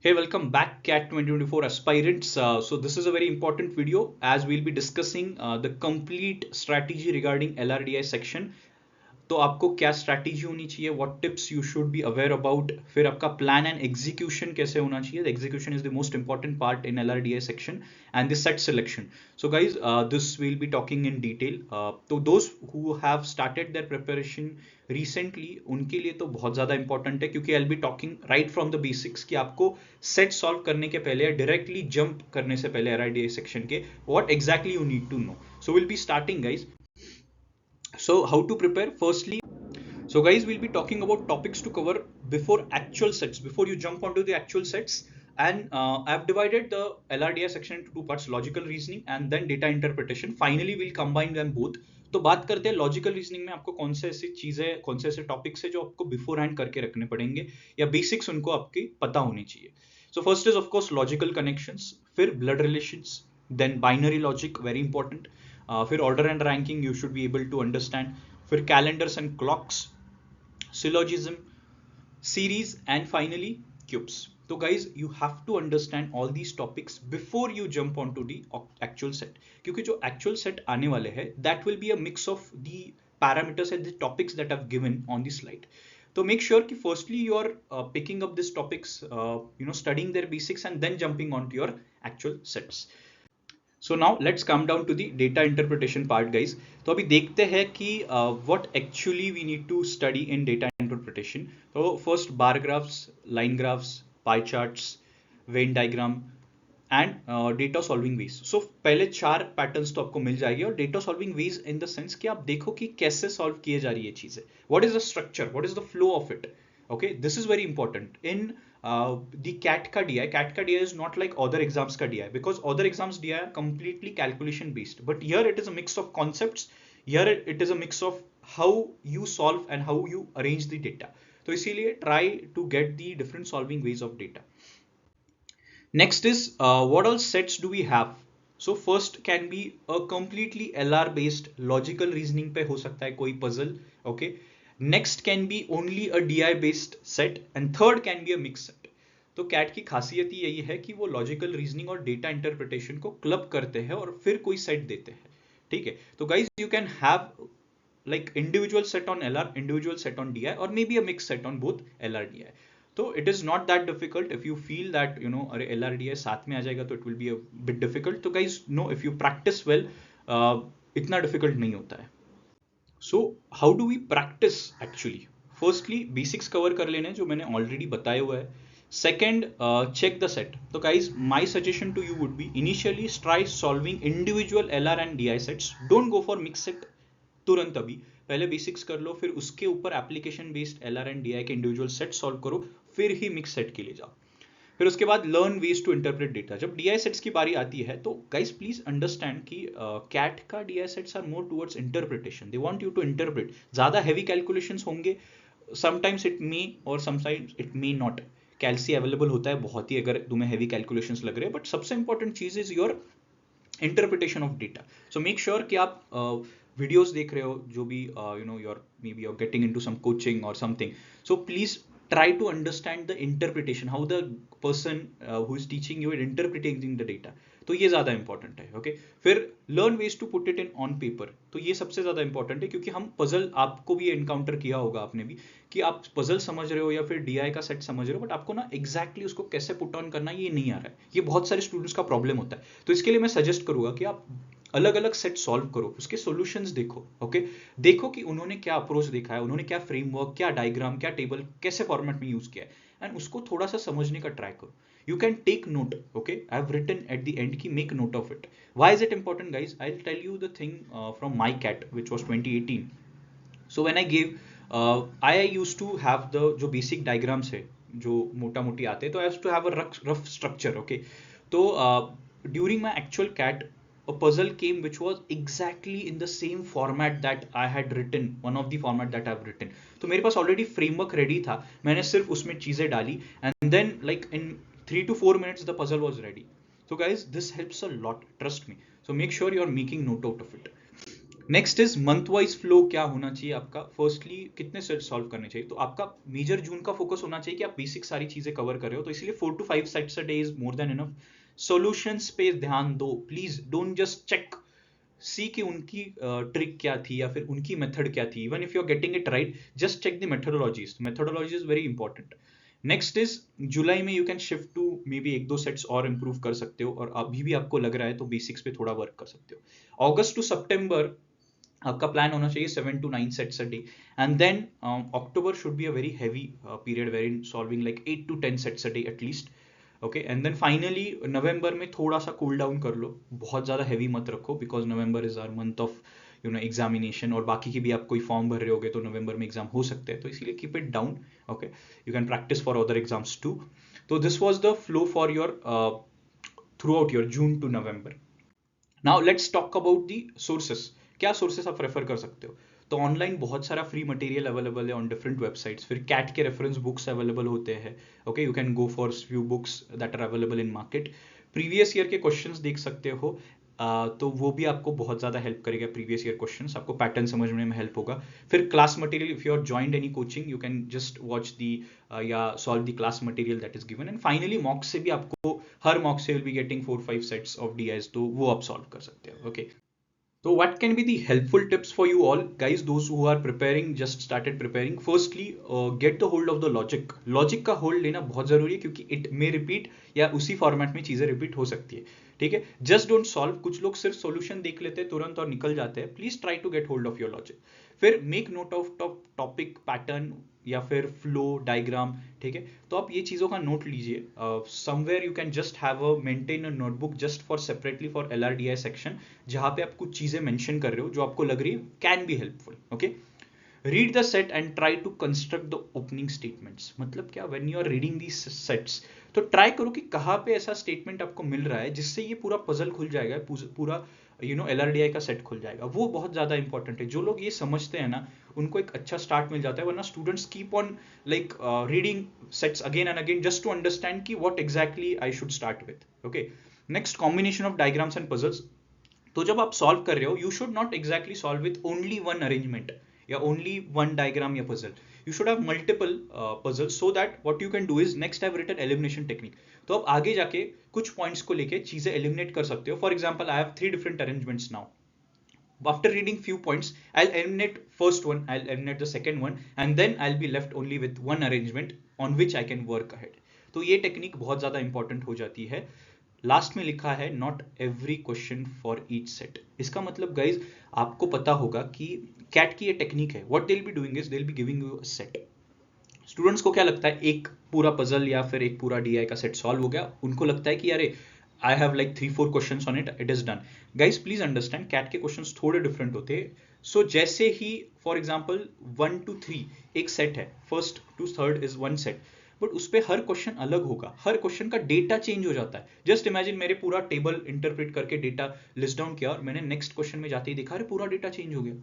Hey, welcome back CAT 2024 aspirants. So this is a very important video as we'll be discussing the complete strategy regarding LRDI section. तो आपको क्या strategy होनी चाहिए, what tips you should be aware about, फिर आपका plan and execution कैसे होना चाहिए. The execution is the most important part in LRDI section and the set selection. So guys this will be talking in detail. तो those who have started their preparation recently उनके लिए तो बहुत ज़्यादा important है, क्योंकि I will be talking right from the basics कि आपको सेट सॉल्व करने के पहले या डायरेक्टली जंप करने से पहले LRDI सेक्शन के what exactly you need to know. So will be starting guys. So how to prepare? Firstly, so guys, we'll be talking about topics to cover before actual sets, before you jump onto the actual sets. And I've divided the LRDI section into two parts: logical reasoning and then data interpretation. Finally, we'll combine them both. तो बात करते हैं logical reasoning में आपको कौन से ऐसी चीजें, कौन से ऐसे टॉपिक्स है जो आपको बिफोर हैंड करके रखने पड़ेंगे या बेसिक्स उनको आपकी पता होनी चाहिए. So first is of course logical connections, फिर blood relations, then binary logic very important, फिर order and ranking you should be able to understand, फिर calendars and clocks, syllogism, series and finally cubes. तो guys you have to understand all these topics before you jump on to the actual set, क्योंकि जो actual set आने वाले हैं that will be a mix of the parameters and the topics that I've given on the slide. तो make sure कि firstly you are picking up these topics, studying their basics and then jumping onto your actual sets. So now let's come down to the data interpretation part, guys. तो अभी देखते हैं कि what actually we need to study in data interpretation. तो first bar graphs, line graphs, pie charts, Venn diagram and data solving ways. So पहले चार patterns तो आपको मिल जाएगी, और data solving ways in the sense कि आप देखो कि कैसे solve किए जा रही है चीजें. What is the structure? What is the flow of it? Okay, this is very important. In the CAT का DI, CAT का DI is not like other exams का DI, because other exams DI are completely calculation based, but here it is a mix of concepts. Here it is a mix of how you solve and how you arrange the data. तो इसीलिए try to get the different solving ways of data. Next is what all sets do we have? So first can be a completely LR based logical reasoning पे हो सकता है कोई puzzle. Okay, next can be only a DI based set and third can be a mixed set. तो cat की खासियत ही यही है कि वो लॉजिकल रीजनिंग और डेटा इंटरप्रिटेशन को क्लब करते हैं और फिर कोई सेट देते हैं. ठीक है, तो guys you can have like individual set on LR, individual set on DI, or maybe a mixed set on both LR DI. तो it is not that difficult. If you feel that अरे LR DI साथ में आ जाएगा तो it will be a bit difficult. तो guys no, if you practice well, इतना difficult नहीं होता है. So how do we practice actually? Firstly basics cover कर लेने जो मैंने already बताया हुआ है. Second, check the set. So guys, my suggestion to you would be initially try solving individual LR and DI sets. Don't go for mixed set तुरंत. अभी पहले बेसिक्स कर लो, फिर उसके ऊपर application based LR and DI के individual set solve करो, फिर ही मिक्स सेट के लिए जाओ. फिर उसके बाद learn ways to interpret data. जब DI सेट्स की बारी आती है तो गाइस प्लीज अंडरस्टैंड कि कैट का DI sets are more towards interpretation. They want you to interpret. ज्यादा हैवी कैलकुलेशंस होंगे, समटाइम्स इट मे और sometimes it may not. Calci available होता है बहुत ही अगर तुम्हें हैवी कैलकुलेशंस लग रहे हैं, बट सबसे इंपॉर्टेंट चीज is your interpretation of data. So make sure कि आप वीडियोस देख रहे हो जो भी you're maybe you're getting into some coaching or something, so please try to understand the interpretation, how the person who is teaching you is interpreting the data. तो ये ज्यादा इंपॉर्टेंट है. ओके, फिर learn ways to put it in on paper. तो ये सबसे ज्यादा important है, क्योंकि हम पजल, आपको भी एनकाउंटर किया होगा आपने भी, कि आप पजल समझ रहे हो या फिर DI का सेट समझ रहे हो, बट आपको ना एग्जैक्टली उसको कैसे पुट ऑन करना ये नहीं आ रहा है. ये बहुत सारे स्टूडेंट्स का प्रॉब्लम होता है. तो इसके लिए मैं सजेस्ट करूंगा कि आप अलग अलग सेट सॉल्व करो, उसके सॉल्यूशंस देखो. ओके, देखो कि उन्होंने क्या अप्रोच देखा है, उन्होंने क्या फ्रेमवर्क, क्या डायग्राम, क्या टेबल, कैसे फॉर्मेट में यूज किया है, एंड उसको थोड़ा सा समझने का ट्राई करो. You can take note. Okay, I have written at the end ki make note of it. Why is it important, guys? I'll tell you the thing from my CAT, which was 2018. So when I gave, I used to have the जो basic diagrams है जो मोटा मोटी आते हैं, तो I used to have a rough structure. Okay, तो during my actual CAT, a puzzle came which was exactly in the same format that I had written, one of the format that I've written. तो मेरे पास already framework ready था, मैंने सिर्फ उसमें चीजें डाली, and then like in 3 to 4 minutes the puzzle was ready. So guys, this helps a lot, trust me. So make sure you are making note out of it. Next is month wise flow क्या होना चाहिए आपका। Firstly कितने set solve करने चाहिए, तो आपका major जून का फोकस होना चाहिए कि आप बेसिक सारी चीजें कवर कर रहे हो, तो इसलिए 4 to 5 sets a day is more than enough. Solutions पे ध्यान दो, प्लीज डोंट जस्ट चेक सी कि उनकी ट्रिक क्या थी या फिर उनकी मेथड क्या थी। Even if you are getting it right, just check the methodologies, methodology is very important. Next is July में you can shift to maybe 1-2 sets और इंप्रूव कर सकते हो, और अभी भी आपको लग रहा है तो बेसिक्स पे थोड़ा वर्क कर सकते हो। अगस्त टू सितंबर आपका प्लान होना चाहिए 7 to 9 sets a day, and then October should be a very heavy period wherein solving like 8 to 10 sets a day at least. Okay, and then finally November में थोड़ा सा कूल डाउन कर लो, बहुत ज़्यादा heavy मत रखो, because November is our month of examination, और बाकी की भी आप कोई फॉर्म भर रहे होगे तो नवंबर में एग्जाम हो सकते हैं, तो इसीलिए keep it down. Okay, you can practice for other exams too. तो this was the flow for your throughout your June to November. Now let's talk about the sources. क्या सोर्सेस आप refer कर सकते हो, तो online बहुत सारा free material available है ऑन डिफरेंट वेबसाइट्स। फिर कैट के रेफरेंस बुक्स अवेलेबल होते हैं। Okay, you can go for few books that are available in market. Previous year के क्वेश्चंस देख सकते हो, तो वो भी आपको बहुत ज़्यादा हेल्प करेगा। प्रीवियस ईयर क्वेश्चंस आपको पैटर्न समझने में हेल्प होगा। फिर class material, if you are joined any coaching you can just watch the या solve the class material that is given. And finally mock से भी आपको, हर मॉक से will be getting 4-5 sets of DIs, तो वो आप सॉल्व कर सकते हो। Okay, so what can be the helpful tips for you all guys, those who are preparing, just started preparing? Firstly, get the hold of the logic का hold लेना बहुत जरूरी है, क्योंकि it may repeat या उसी फॉर्मेट में चीजें रिपीट हो सकती है। ठीक है, जस्ट डोंट सॉल्व। कुछ लोग सिर्फ सॉल्यूशन देख लेते हैं तुरंत और निकल जाते हैं, please try to get hold of your logic. फिर make note of topic, pattern या फिर फ्लो डायग्राम। ठीक है, तो आप ये चीज़ों का नोट लीजिए। Somewhere you can just have a maintain a notebook just for separately for LRDI section, जहाँ पे आप कुछ चीज़ें मेंशन कर रहे हो जो आपको लग रही है can be helpful. Okay, read the set and try to construct the opening statements. मतलब क्या, when you are reading these sets, तो ट्राई करो कि कहाँ पे ऐसा स्टेटमेंट आपको मिल रहा है जिससे ये पूरा पजल खुल जाएगा, पूरा LRDI का सेट खुल जाएगा। वो बहुत ज़्यादा इंपॉर्टेंट है। जो लोग ये समझते हैं ना, उनको एक अच्छा स्टार्ट मिल जाता है, वरना students keep on like reading sets again and again just to understand कि what exactly I should start with. Okay, next, combination of diagrams and puzzles. तो जब आप सॉल्व कर रहे हो, you should not exactly solve with only one arrangement या only one diagram या puzzle. You should have multiple puzzle, so that what you can do is, next I have written elimination technique, तो आप आगे जाके कुछ points को लेके चीजें एलिमिनेट कर सकते हो। For example, I have 3 different arrangements now. After reading few points, I'll eliminate first one, I'll eliminate the second one, and then I'll be left only with one arrangement on which I can work ahead. तो ये technique बहुत ज़्यादा important हो जाती है। Last में लिखा है not every question for each set. इसका मतलब गाइज, आपको पता होगा कि कैट की ये टेक्निक है। What they will be doing is, they will be giving you a set. Students को क्या लगता है, एक पूरा पजल या फिर एक पूरा डीआई का सेट सॉल्व हो गया, उनको लगता है कि अरे I have like 3-4 questions on it, it is done. Guys please understand, CAT के क्वेश्चंस थोड़े डिफरेंट होते हैं। सो जैसे ही फॉर एग्जांपल 1 to 3 एक सेट है, first to third is one set, but उस पर हर क्वेश्चन अलग होगा, हर क्वेश्चन का डेटा चेंज हो जाता है। जस्ट इमेजिन, मेरे पूरा टेबल इंटरप्रेट करके डेटा लिस्ट डाउन किया और मैंने नेक्स्ट क्वेश्चन में जाते ही देखा अरे पूरा डेटा चेंज हो गया।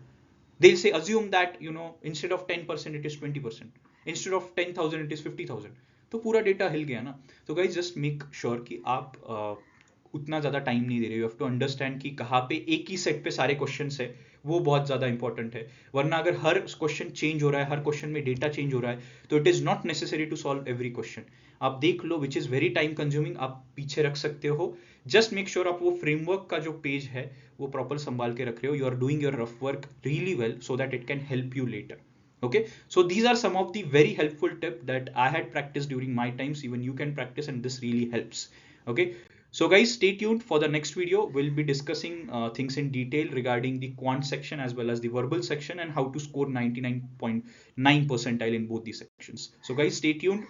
They'll say assume that instead of 10% it is 20%, instead of 10,000 it is 50,000। तो पूरा डेटा हिल गया ना। तो गाइज जस्ट मेक श्योर कि आप उतना ज़्यादा टाइम नहीं दे रहे हो। यू हैव टू अंडरस्टैंड कि कहाँ पे एक ही सेट पे सारे क्वेश्चंस है, वो बहुत ज़्यादा इंपॉर्टेंट है। वरना अगर हर क्वेश्चन चेंज हो रहा है, हर क्वेश्चन में डेटा चेंज हो रहा है, तो it is not necessary to solve every question. आप देख लो which is very time consuming, आप पीछे रख सकते हो। जस्ट मेक श्योर आप वो फ्रेमवर्क का जो पेज है वो प्रॉपर संभाल के रख रहे हो। You are doing your rough work really well so that it can help you later. Okay, so these are some of the very helpful tips that I had practiced during my times. Even you can practice and this really helps. Okay, so guys stay tuned for the next video. We'll be discussing things in detail regarding the quant section as well as the verbal section and how to score 99.9 percentile in both these sections. So guys stay tuned.